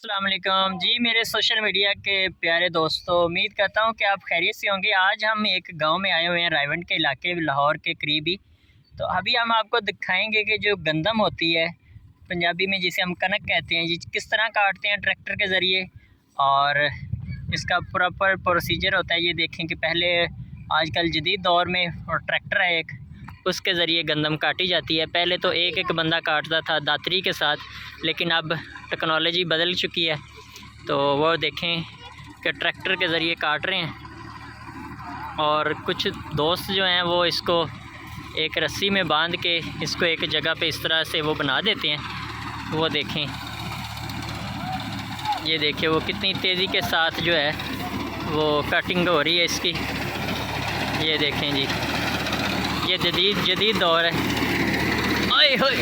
अस्सलाम वालेकुम जी मेरे सोशल मीडिया के प्यारे दोस्तों, उम्मीद करता हूँ कि आप खैरियत से होंगे। आज हम एक गांव में आए हुए हैं, रायवंड के इलाके, लाहौर के करीब ही। तो अभी हम आपको दिखाएंगे कि जो गंदम होती है पंजाबी में, जिसे हम कनक कहते हैं, ये किस तरह काटते हैं ट्रैक्टर के ज़रिए और इसका प्रॉपर प्रोसीजर होता है। ये देखें कि पहले आजकल जदीद दौर में और ट्रैक्टर है एक, उसके ज़रिए गंदम काटी जाती है। पहले तो एक एक बंदा काटता था दातरी के साथ, लेकिन अब टेक्नोलॉजी बदल चुकी है। तो वो देखें कि ट्रैक्टर के ज़रिए काट रहे हैं और कुछ दोस्त जो हैं वो इसको एक रस्सी में बांध के इसको एक जगह पे इस तरह से वो बना देते हैं। वो देखें, ये देखिए वो कितनी तेज़ी के साथ जो है वो कटिंग हो रही है इसकी। ये देखें जी, ये जदीद दौर है। आए होए,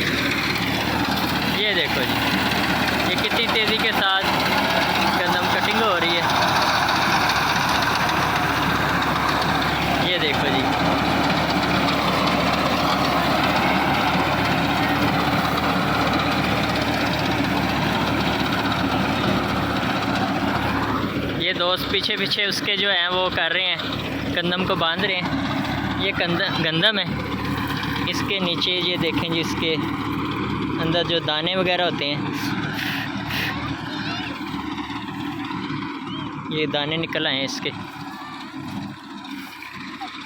ये देखो जी, ये कितनी तेज़ी के साथ गंदम कटिंग हो रही है। ये देखो जी, ये दोस्त पीछे पीछे उसके जो हैं वो कर रहे हैं, गंदम को बांध रहे हैं। ये गंदम है, इसके नीचे ये देखें जी, इसके अंदर जो दाने वगैरह होते हैं, ये दाने निकल आए हैं इसके।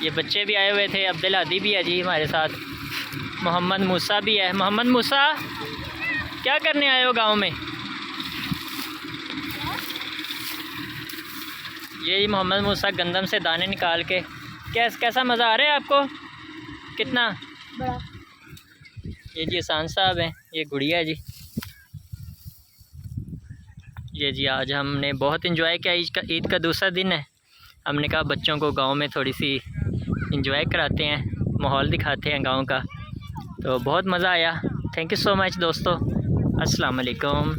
ये बच्चे भी आए हुए थे, अब्दुल हादी भी है जी हमारे साथ, मोहम्मद मूसा भी है। मोहम्मद मूसा, क्या करने आए हो गांव में? ये मोहम्मद मूसा गंदम से दाने निकाल के, कैसा मज़ा आ रहा है आपको? कितना बड़ा? ये जी एहसान साहब हैं, ये गुड़िया है जी। ये जी आज हमने बहुत इंजॉय किया। ईद का दूसरा दिन है, हमने कहा बच्चों को गांव में थोड़ी सी इंजॉय कराते हैं, माहौल दिखाते हैं गांव का। तो बहुत मज़ा आया। थैंक यू सो मच दोस्तों, अस्सलाम वालेकुम।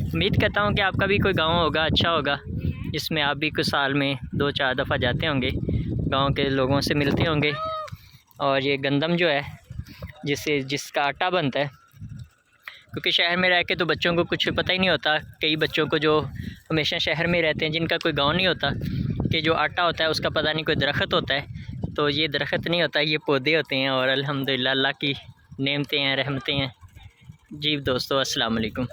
उम्मीद करता हूँ कि आपका भी कोई गांव होगा, अच्छा होगा, जिसमें आप भी कुछ साल में 2-4 दफ़ा जाते होंगे, गांव के लोगों से मिलते होंगे। और ये गंदम जो है जिसका आटा बनता है, क्योंकि शहर में रह के तो बच्चों को कुछ पता ही नहीं होता। कई बच्चों को जो हमेशा शहर में रहते हैं, जिनका कोई गांव नहीं होता, कि जो आटा होता है उसका पता नहीं कोई दरख्त होता है। तो ये दरख्त नहीं होता, ये पौधे होते हैं। और अल्हम्दुलिल्लाह अल्लाह की नेमतें हैं, रहमतें हैं जी। दोस्तों अस्सलाम वालेकुम।